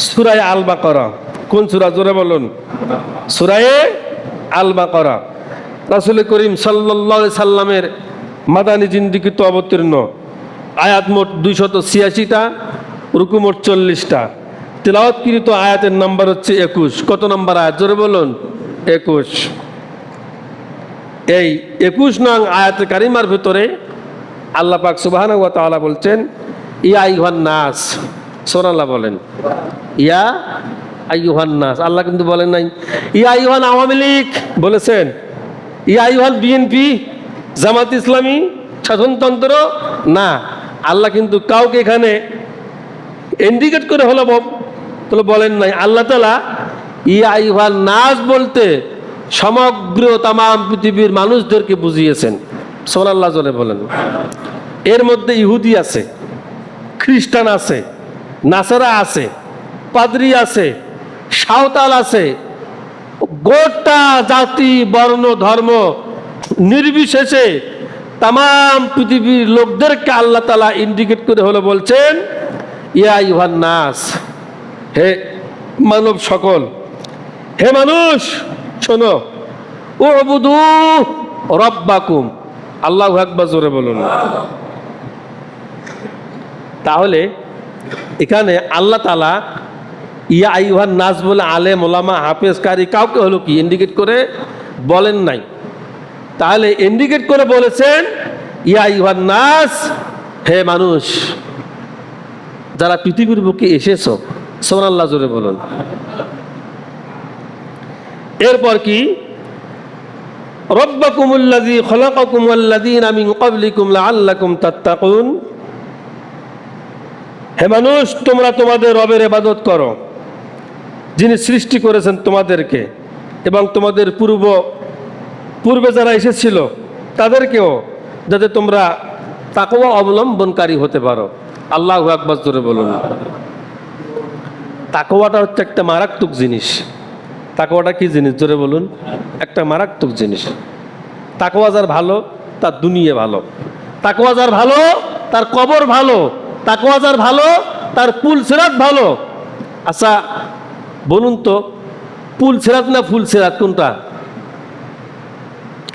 সূরা আল বাকারা। কোন সূরা? জোরে বলুন। সূরা আল বাকারা। রাসূল করিম সাল্লাল্লাহু আলাইহি সাল্লামের মাদানী জিন্দেগিতে অবতীর্ণ। আয়াত মোট 286টা, রুকু মোট 40টা। তিলাওয়াতকৃত আয়াতের নাম্বার হচ্ছে 21। কত নম্বর আয়াত? জোরে বলুন। 21। এই 21 নং আয়াতে কারিমার ভিতরে আল্লাহ পাক সুবহানাহু ওয়া তাআলা বলছেন, ইয়া আইয়ুহান নাস। সুবহানাল্লাহ বলেন, ইয়া আইয়ুহান নাস। আল্লাহ কিন্তু বলেন নাই ইয়া আইয়ুহান আওয়ামী লীগ বলেছেন, ইয়া আইয়ুহান বিএনপি, জামাত ইসলামী, শাসনতন্ত্র, না। আল্লাহ কিন্তু কাউকে এখানে ইন্ডিকেট করে হলো বলেন নাই। আল্লাহ তাআলা ইয়া আইয়ুহান নাস বলতে সমগ্র তাম পৃথিবীর মানুষদেরকে বুঝিয়েছেন। সুবহানাল্লাহ জোরে বলেন। এর মধ্যে ইহুদি আছে, খ্রিস্টান আছে, নাসারা আছে, পাদ্রী আছে, সাঁওতাল আছে, গোটা জাতি বর্ণ ধর্ম নির্বিশেষে তাম পৃথিবীর লোকদেরকে আল্লাহ তাআলা ইন্ডিকেট করে হলো বলছেন, ইয়া আইয়ুহান নাস, হে মানব সকল, হে মানুষ শোনো, উবুদু রাব্বাকুম। আল্লাহু আকবার জোরে বলুন। তাহলে এখানে আল্লাহ তাআলা ইয়া আইয়ুহান নাস বলে আলেম ওলামা হাফেজ কারি কাউকে হলো কি ইন্ডিকেট করে বলেন নাই। তাহলে ইন্ডিকেট করে বলেছেন ইয়া আইয়ুহান নাস, হে মানুষ যারা পৃথিবীর বুকে এসেছো। সুবহানাল্লাহ জোরে বলুন। এরপর কি? রব্বাকুমুল্লাযী খলাকাকুম ওয়াল্লাযীনা মিন ক্বাবলিকুম লাআল্লাকুম তাত্তাকুন। হে মানুষ, তোমরা তোমাদের রবের ইবাদত করো, যিনি সৃষ্টি করেছেন তোমাদেরকে এবং তোমাদের পূর্বে যারা এসেছিল তাদেরকেও, যাতে তোমরা তাকওয়া অবলম্বনকারী হতে পারো। আল্লাহু আকবার জোরে বলুন। তাকওয়াটা হচ্ছে একটা মারাত্মক জিনিস। তাকওয়াটা কি জিনিস? জোরে বলুন। একটা মারাত্মক জিনিস। তাকওয়া যার ভালো তার দুনিয়া ভালো, তাকওয়া যার ভালো তার কবর ভালো, তাকওয়া যার ভালো তার পুল সিরাত ভালো। আচ্ছা বলুন তো, পুল সিরাত না ফুল সিরাত কোনটা?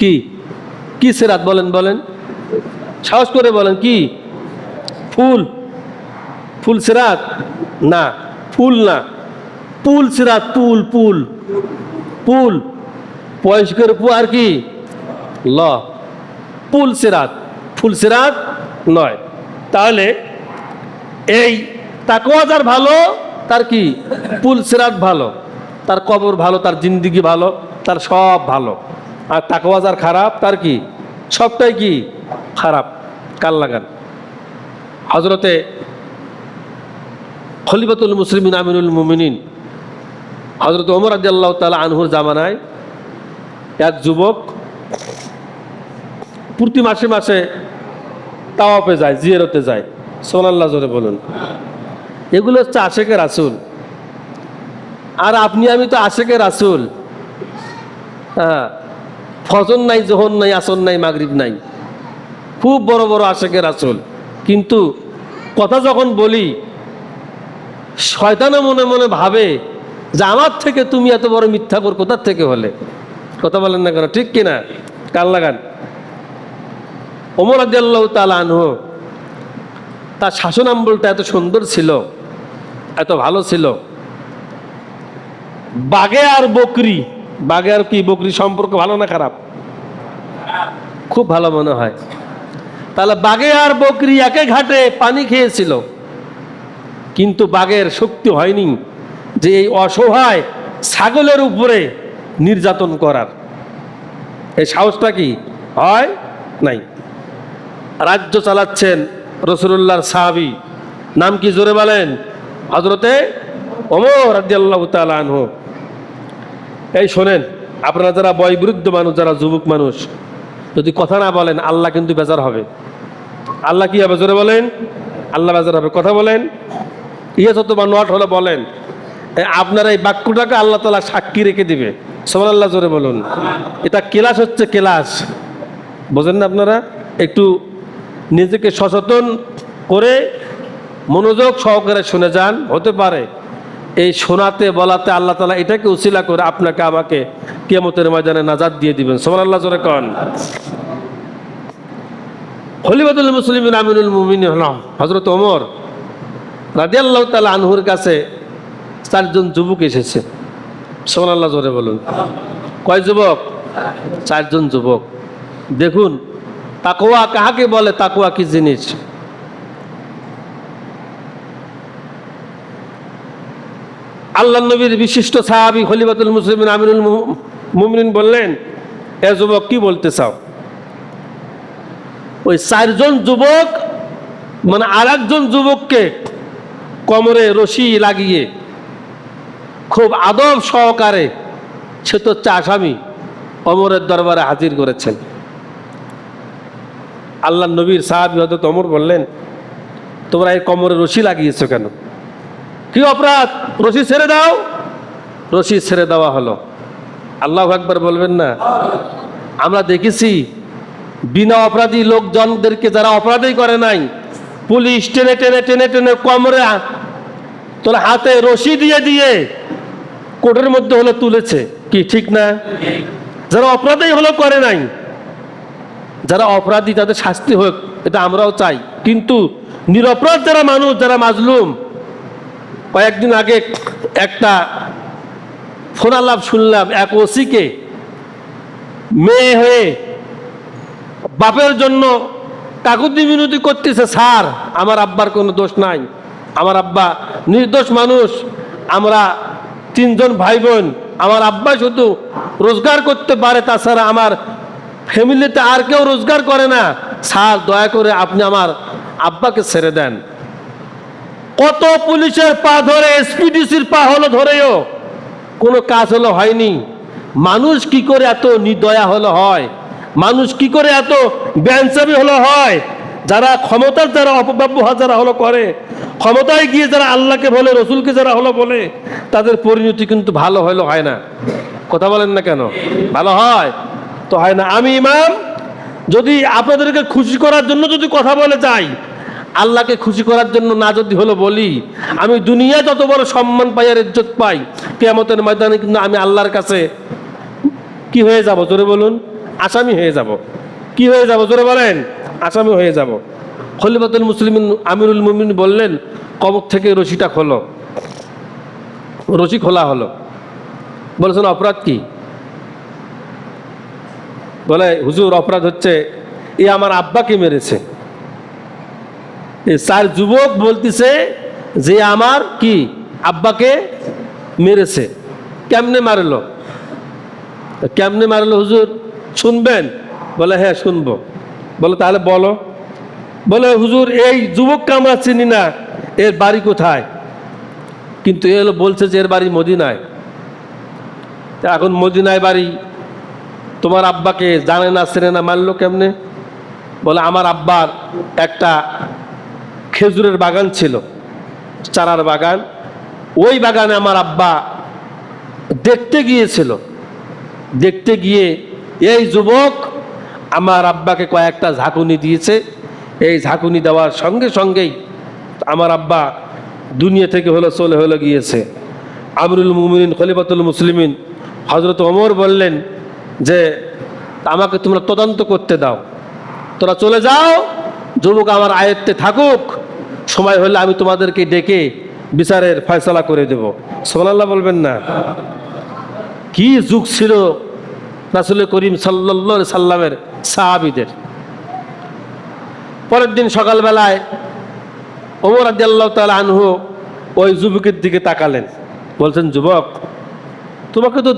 কি কি সিরাত বলেন বলেন, সাহস করে বলেন। কি? ফুল সিরাত না, ফুল না, পুল সিরাত। পুল পয়স্কের পু আর কি ল, পুল সিরাত, ফুল সিরাত নয়। তাহলে এই তাকওয়া যার ভালো তার কি পুল সিরাত ভালো, তার কবর ভালো, তার জিন্দেগি ভালো, তার সব ভালো। আর তাকওয়া যার খারাপ তার কি সবটাই কি খারাপ। কাল লাগান। হযরতে খলিফাতুল মুসলিমিন আমিরুল মুমিনিন হযরত ওমর রাদিয়াল্লাহু তাআলা আনহুর জামানায় এক যুবক প্রতি মাসে মাসে তাওয়াফে যায়, জিয়ারতে যায়। সুবহানাল্লাহ জোরে বলুন। এগুলো হচ্ছে আশেকে রাসূল। আর আপনি আমি তো আশেকে রাসূল। হ্যাঁ, ফজর নাই, যোহর নাই, আসর নাই, মাগরিব নাই, খুব বড় বড় আশেকে রাসূল। কিন্তু কথা যখন বলি, শয়তানে মনে মনে ভাবে যে আমার থেকে তুমি এত বড় মিথ্যাখোর কোথার থেকে হলে। কথা বলেন না কেন? ঠিক কিনা? কান লাগান। ওমর রাদিয়াল্লাহু তাআলা আনহু তার শাসন আমলটা এত সুন্দর ছিল, এত ভালো ছিল। বাঘে আর বকরি, বাঘে আর কি বকরি সম্পর্ক ভালো না খারাপ? খুব ভালো মনে হয়। তাহলে বাঘে আর বকরি একে ঘাটে পানি খেয়েছিল, কিন্তু বাঘের শক্তি হয়নি যে এই অসহায় ছাগলের উপরে নির্যাতন করার। এই সাহসটা কি হয় নাই। রাজ্য চালাচ্ছেন রাসূলুল্লাহর সাহাবী, নাম কি? জোরে বলেন। হযরতে ওমর রাদিয়াল্লাহু তাআলা আনহু। এই শোনেন, আপনারা যারা বয়োবৃদ্ধ মানুষ, যারা যুবক মানুষ, যদি কথা না বলেন আল্লাহ কিন্তু বেজার হবে। আল্লাহ কি হবে? জোরে বলেন। আল্লাহ বেজার হবে। কথা বলেন। ইয়েস অথবা নট হলে বলেন। আপনার এই বাক্যটাকে আল্লাহ তাআলা সাক্ষী রেখে দিবে। সুবহানাল্লাহ জোরে বলুন। এটা ক্লাস হচ্ছে, ক্লাস। বোঝেন না আপনারা? একটু নিজেকে সচেতন করে মনোযোগ সহকারে শুনে যান। হতে পারে এই শোনাতে বলাতে আল্লাহ তাআলা এটাকে উসিলা করে আপনাকে আমাকে কিয়ামতের ময়দানে নাজাত দিয়ে দিবেন। সুবহানাল্লাহ জোরে কোন। খলিফাতুল মুসলিমিন আমিরুল মুমিনিন হযরত ওমর রাদিয়াল্লাহু তাআলা আনহুর কাছে 4 জন যুবক এসেছে। সুবহানাল্লাহ জোরে বলুন। কয় যুবক? 4 জন যুবক। দেখুন তাকওয়া কাকে বলে, তাকওয়া কি জিনিস। আল্লাহ নবীর বিশিষ্ট সাহাবী খলিফাতুল মুসলিমিন আমিরুল মুমিনিন বললেন, এ যুবক কি বলতে চাও? ওই 4 জন যুবক মানে আরেকজন যুবককে কোমরে রশি লাগিয়ে খুব আদব সহকারে, সে তো আসামি, ওমরের দরবারে হাজির করেছেন। আল্লাহ নবীর সাহাবী হযরত ওমর বললেন, তোমরা এই কোমরে রশি লাগিয়েছো কেন? কি অপরাধ? রশি ছেড়ে দাও। রশি ছেড়ে দেওয়া হলো। আল্লাহু আকবার বলবেন না? আমরা দেখেছি বিনা অপরাধী লোকজনদেরকে, যারা অপরাধই করে নাই, পুলিশ টেনে টেনে টেনে টেনে কোমরে তোলা হাতে রশি দিয়ে দিয়ে কোর্টের মধ্যে হলো তুলেছে। কি ঠিক না? যারা অপরাধই হলো করে নাই, যারা অপরাধী তাদের শাস্তি হোক, এটা আমরাও চাই। কিন্তু নিরপরাধ যারা মানুষ, যারা মাজলুম, কয়েকদিন আগে একটা ফোনালাপ শুনলাম, এক ওসিকে মেয়ে হয়ে বাপের জন্য কাকুতি মিনতি করতেছে, স্যার আমার আব্বার কোনো দোষ নাই, আমার আব্বা নির্দোষ মানুষ, আমরা 3 জন ভাই বোন, আমার আব্বা শুধু রোজগার করতে পারে, তাছাড়া আমার ফ্যামিলিতে আর কেউ রোজগার করে না, স্যার দয়া করে আপনি আমার আব্বাকে ছেড়ে দেন। কত পুলিশের পা ধরে, এসপিডিসির পা হলো ধরেও কোনো কাজ হলো হয়নি। মানুষ কি করে এত নির্দয়া হলো হয়? মানুষ কি করে এত বেঞ্চাবি হলো হয়? যারা ক্ষমতার, যারা অপব্যবহার যারা হলো করে, ক্ষমতায় গিয়ে যারা আল্লাহকে বলে, রসুলকে যারা হলো বলে, তাদের পরিণতি কিন্তু ভালো হলো হয় না। কথা বলেন না কেন? ভালো হয় তো হয় না। আমি ইমাম যদি আপনাদেরকে খুশি করার জন্য যদি কথা বলে যাই, আল্লাহকে খুশি করার জন্য না যদি হলো বলি, আমি দুনিয়ায় যত বড় সম্মান পাই আর ইজ্জত পাই, কিয়ামতের ময়দানে কিন্তু আমি আল্লাহর কাছে কি হয়ে যাব? জোরে বলুন। আসামি হয়ে যাব। কি হয়ে যাব? জোরে বলেন। আসামি হয়ে যাব। খলিফাতুল মুসলিমিন আমিরুল মুমিনিন বললেন, কবর থেকে রশিটা খোলো। রশি খোলা হলো। বলেছেন অপরাধ কি? বলে হুজুর অপরাধ হচ্ছে এ আমার আব্বাকে মেরেছে। এই 4 যুবক বলতেছে যে আমার কি আব্বাকে মেরেছে। কেমনে মারলো? কেমনে মারলো হুজুর শুনবেন? বলে হ্যাঁ শুনবো। বলে তাহলে বলো। বলে হুজুর এই যুবককে আমরা চিনি না, এর বাড়ি কোথায়? কিন্তু এ হলো বলছে যে এর বাড়ি মদিনায়। তা এখন মদিনায় বাড়ি, তোমার আব্বাকে জানে না, চেনে না, মারলো কেমনে? বলে আমার আব্বার একটা খেজুরের বাগান ছিল, চারার বাগান। ওই বাগানে আমার আব্বা দেখতে গিয়েছিল। দেখতে গিয়ে এই যুবক আমার আব্বাকে কয়েকটা ঝাঁকুনি দিয়েছে। এই ঝাঁকুনি দেওয়ার সঙ্গে সঙ্গেই আমার আব্বা দুনিয়া থেকে হলো চলে হলো গিয়েছে। আমিরুল মুমিনিন খলিফাতুল মুসলিমিন হযরত ওমর বললেন যে আমাকে তোমরা তদন্ত করতে দাও, তোরা চলে যাও, যুবক আমার আয়ত্তে থাকুক, সময় হলে আমি তোমাদেরকে ডেকে বিচারের ফয়সালা করে দেব। সুবহানাল্লাহ বলবেন না? কি যুগ ছিল রাসূল করিম সাল্লাল্লাহু আলাইহি সাল্লামের সাহাবীদের। পরের দিন সকালবেলায় ওমর রাদিয়াল্লাহু তাআলা আনহু ওই যুবকের দিকে তাকালেন, বলছেন যুবক তোমাকে তো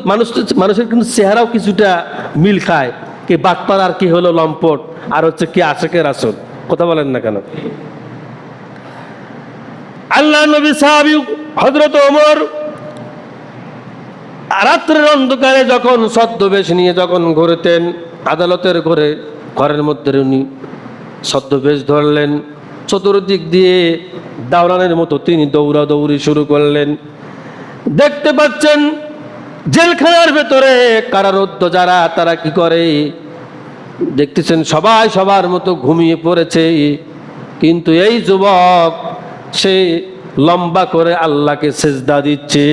মানুষের কিন্তু চেহারাও কিছুটা মিল খায়, কে বাটপার আর কি হলো লম্পট, আর হচ্ছে কি আশেকের রাসূল। কথা বলেন না কেন? আল্লাহ নবী সাহাবী হযরত ওমর রাত্রের অন্ধকারে যখন ছদ্মবেশ নিয়ে যখন ঘুরতেন আদালতের ঘরের মধ্যে উনি ছদ্মবেশ ধরলেন, চতুর্দিক দিয়ে দাওরানের মতো তিনি দৌড়াদৌড়ি শুরু করলেন। দেখতে পাচ্ছেন জেলখানার ভেতরে কারারুদ্ধ যারা, তারা কি করে দেখতেছেন, সবাই সবার মতো ঘুমিয়ে পড়েছে। কিন্তু এই যুবক সে লম্বা করে আল্লাহকে সেজদা দিচ্ছে।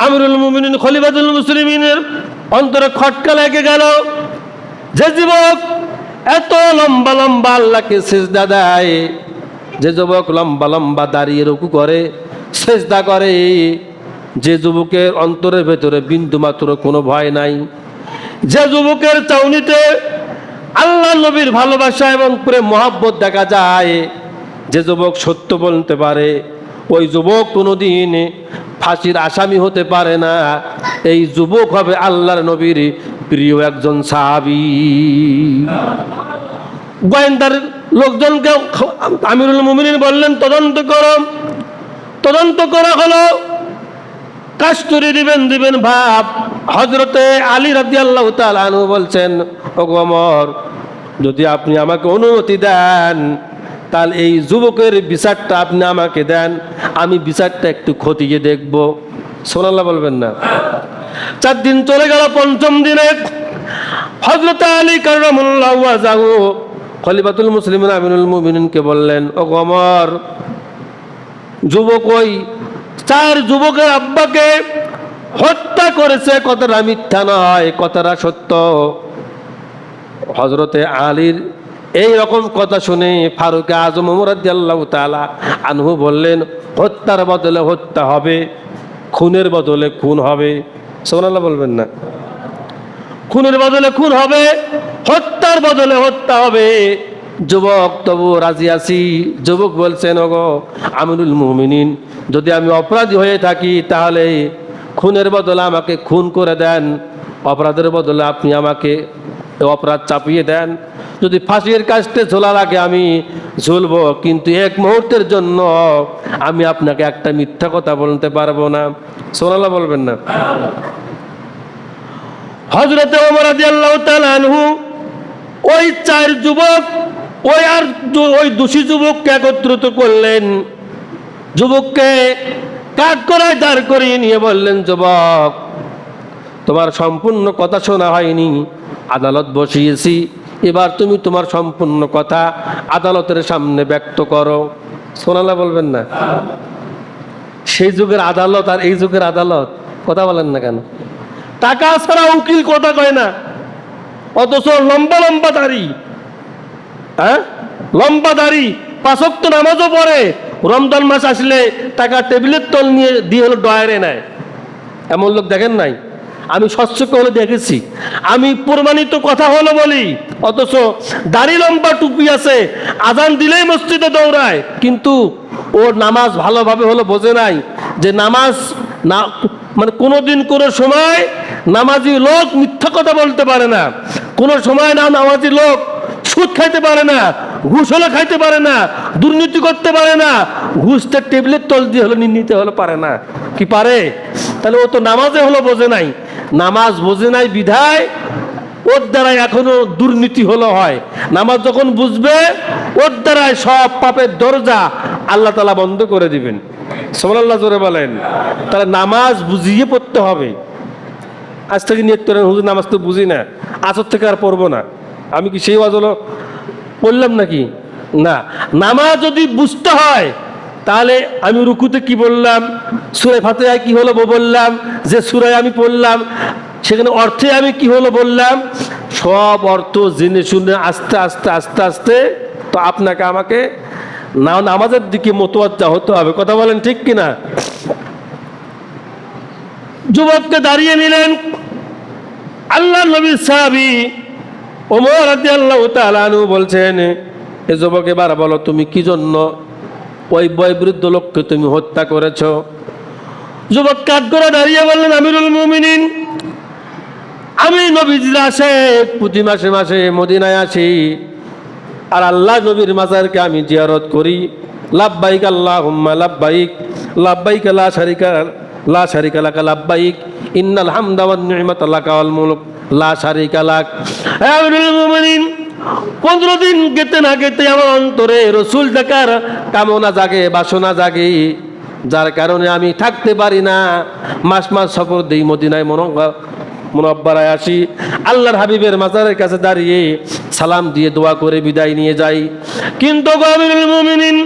আমিরুল মুমিনিন খলিফাতুল মুসলিমিনের অন্তরে খটকা লেগে গেল। যে যুবক এত লম্বা লম্বা আল্লাহকে সেজদা দেয়, যে যুবক লম্বা লম্বা দাঁড়িয়ে রুকু করে, সেজদা করে, যে যুবকের অন্তরের ভেতরে বিন্দু মাত্র কোনো ভয় নাই, যে যুবকের চাউনিতে আল্লাহ নবীর ভালোবাসা এবং প্রেম মহব্বত দেখা যায়, যে যুবক সত্য বলতে পারে, ওই যুবক কোনোদিন ফাঁসির আসামি হতে পারে না। এই যুবক হবে আল্লাহর নবীর প্রিয় একজন সাহাবী। গোয়েন্দার লোকজনকে আমিরুল মুমিনিন বললেন, তদন্ত করো। তদন্ত করা হলো। কাস্তুরি দিবেন ভাব। হযরতে আলী রাদিয়াল্লাহু তাআলা আনহু বলছেন, ওগো ওমর, যদি আপনি আমাকে অনুমতি দেন তাহলে এই যুবকের বিচারটা আপনি আমাকে দেন, আমি বিচারটা একটু খতিয়ে দেখব। সুবহানাল্লাহ বলবেন না? 4 দিন চলে গেল। 5ম দিনে হযরত আলী কাররামাল্লাহু ওয়াজহু খলিফাতুল মুসলিমিন আমিরুল মুমিনিনকে বললেন, ওগো ওমর, যুবক ওই 4 যুবকের আব্বাকে হত্যা করেছে, কথাটা মিথ্যা নয়, কথাটা সত্য। হযরতে আলীর এই রকম কথা শুনে ফারুক আজম ওমর রাদিয়াল্লাহু তাআলা আনহু বললেন, হত্যার বদলে হত্যা হবে, খুনের বদলে খুন হবে। সুবহানাল্লাহ বলবেন না? খুনের বদলে খুন হবে, হত্যার বদলে হত্যা হবে। যুবক তবু রাজি আছি। যুবক বলছেন, ওগো আমিরুল মুমিনিন, যদি আমি অপরাধী হয়ে থাকি তাহলে খুনের বদলে আমাকে খুন করে দেন, অপরাধের বদলে আপনি আমাকে অপরাধ চাপিয়ে দেন। যদি ফাঁসির কাস্টে ঝোলা লাগে আমি ঝুলবো, কিন্তু এক মুহূর্তের জন্য আমি আপনাকে একটা মিথ্যা কথা বলতে পারবো না। সুবহানাল্লাহ বলবেন না? হযরতে ওমর রাদিয়াল্লাহু তাআলা আনহু ওই 4 যুবক ওই দোষী যুবককে একত্রিত করলেন। যুবককে কাঠগড়ায় দাঁড় করিয়ে নিয়ে বললেন, যুবক, তোমার সম্পূর্ণ কথা শোনা হয়নি, আদালত বসিয়েছি, এবার তুমি তোমার সম্পূর্ণ কথা আদালতের সামনে ব্যক্ত করো। সুবহানাল্লাহ বলবেন না? সেই যুগের আদালত আর এই যুগের আদালত, কথা বলেন না কেন? টাকা ছাড়া উকিল কথা কয় না, অথচ লম্বা লম্বা দাড়ি, লম্বা দাড়ি, 5 ওয়াক্ত নামাজও পড়ে, রমজান মাস আসলে টাকা টেবিলের তল নিয়ে দিয়ে হলো ডয়ারে নেয়। এমন লোক দেখেন নাই? আমি স্বচ্ছকে হলে দেখেছি, আমি প্রমাণিত কথা হলো বলি, অথচ দাড়ি লম্বা টুপি আছে, আজান দিলেই মসজিদে দৌড়ায়, কিন্তু ওর নামাজ ভালোভাবে হলো বোঝে নাই যে নামাজ না, মানে কোনোদিন কোনো সময় নামাজি লোক মিথ্যা কথা বলতে পারে না, কোনো সময় না নামাজি লোক সুদ খাইতে পারে না, ঘুষ হলে খাইতে পারে না, দুর্নীতি করতে পারে না, ঘুষটা টেবিলের তল দিয়ে হলো নিতে হলো পারে না। কি পারে? তাহলে ও তো নামাজে হলো বোঝে নাই, নামাজ বোঝে নাই বিধায় ওর দ্বারাই এখনো দুর্নীতি হলো হয়। নামাজ যখন বুঝবে ওর দ্বারাই সব পাপের দরজা আল্লাহ তাআলা বন্ধ করে দিবেন। সুবহানাল্লাহ জোরে বলেন। তাহলে নামাজ বুঝিয়ে পড়তে হবে। আজ থেকে নিয়ত করেন, হুজুর নামাজ তো বুঝি না, আসর থেকে আর পড়বো না। আমি কি সেই ওয়াজ হলো পড়লাম নাকি? না, নামাজ যদি বুঝতে হয় তাহলে আমি রুকুতে কি বললাম, সূরা ফাতিহায় কি হলো বললাম, যে সূরায় আমি পড়লাম সেখানে অর্থে আমি কি হলো বললাম, সব অর্থ জেনে শুনে আস্তে আস্তে আস্তে আস্তে তো আপনাকে আমাকে নামাজের দিকে মোতওয়াজ্জা হতে হবে। কথা বলেন ঠিক কিনা? যুবককে দাঁড়িয়ে নিলেন আল্লাহর নবীর সাহাবী ওমর রাদিয়াল্লাহু তাআলা আনহু বলছেন, এ যুবক এবার বলো তুমি কি জন্য ওই বয়োবৃদ্ধ লোককে তুমি হত্যা করেছ? যুবক কাঠগড়া দাঁড়িয়ে বললেন, আমিরুল মুমিনিন, আমি নবীজির আশেক, প্রতি মাসে মাসে মদিনায় আসি আর আল্লাহ নবীর মাজারকে আমি জিয়ারত করি। লাব্বাইক আল্লাহুম্মা লাব্বাইক, লাব্বাইক লা শারিকা লাকা লাব্বাইক, ইন্নাল হামদা ওয়ান নি'মাতা লাকা ওয়াল মুলক লা শারিকা লাক। হে আমিরুল মুমিনিন, 15 দিন গেতে না গেতে আমার অন্তরে রসুল দেখার কামনা জাগে, বাসনা জাগে, যার কারণে আমি থাকতে পারি না। মাস মাস সফর দিই মদিনায় মুনাব্বারায় আসি, আল্লাহর হাবিবের মাজারের কাছে দাঁড়িয়ে সালাম দিয়ে দোয়া করে বিদায় নিয়ে যাই। কিন্তু আমিরুল মুমিনিন,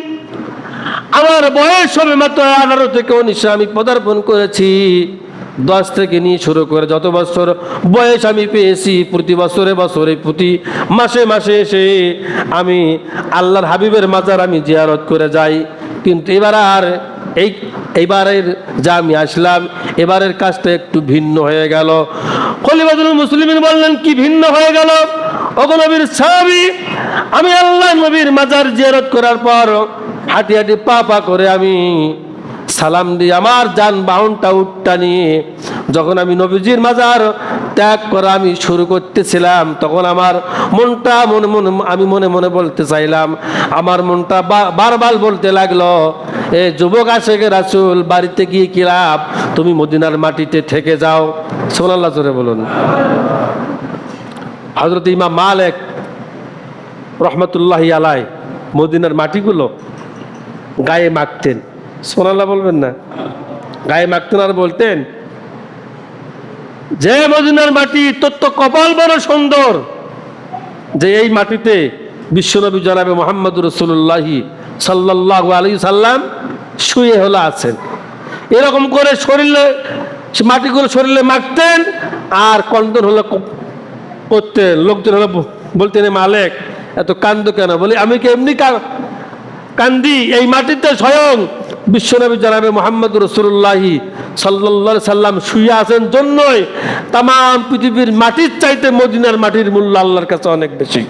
আমার বয়স হবে মাত্র 18 থেকে 19 আমি পদার্পণ করেছি। 10 থেকে নিয়ে শুরু করে যত বছর বয়স আমি পেয়েছি, প্রতি বছরে বছরে প্রতি মাসে মাসে এসে আমি আল্লাহর হাবিবের মাজার আমি জিয়ারত করে যাই। কিন্তু এইবারের যা আমি আসলাম, এবারের কাজটা একটু ভিন্ন হয়ে গেল। খলিফাতুল মুসলিমিন বললেন, কি ভিন্ন হয়ে গেল? ওগো নবীর সাহাবী, আমি আল্লাহ নবীর মাজার জিয়ারত করার পর হাঁটি হাঁটি পা পা করে আমি সালাম দিয়ে আমার যানবাহনটা উট্টা নিয়ে যখন আমি নবীজির মাজার ত্যাগ করা আমি শুরু করতেছিলাম, তখন আমার মনটা আমি মনে মনে বলতে চাইলাম, আমার মনটা বারবার বলতে লাগলো, এ যুবক আশেকে রাসূল, বাড়িতে গিয়ে কি লাভ? তুমি মদিনার মাটিতে থেকে যাও। সুবহানাল্লাহ, জোরে বলুন। হযরত ইমাম মালিক রহমতুল্লাহি আলাই মদিনার মাটিগুলো গায়ে মাখতেন। সুবহানাল্লাহ বলবেন না? গায়ে মাখতেন আর বলতেন যে মদিনার মাটি তোর তো কপাল বড় সুন্দর যে এই মাটিতে বিশ্বনবী জনাবে মুহাম্মদুর রাসূলুল্লাহি সাল্লাল্লাহু আলাইহি সাল্লাম শুয়ে হলো আছেন। এরকম করে শরীরে মাটিগুলো শরীরে মাখতেন আর কন্দন হলো করতেন। লোকজন হলো বলতেন, মালিক এত কান্দ কেন? বলি, আমি কি এমনি কান্দি? এই মাটিতে স্বয়ং বিশ্বনবী জনাবে মুহাম্মদুর রাসূলুল্লাহি সাল্লাল্লাহু আলাইহি সাল্লাম শুয়ে আছেন জন্যই তাম পৃথিবীর মাটির চাইতে মদিনার মাটির মূল্য আল্লাহর কাছে অনেক বেশি।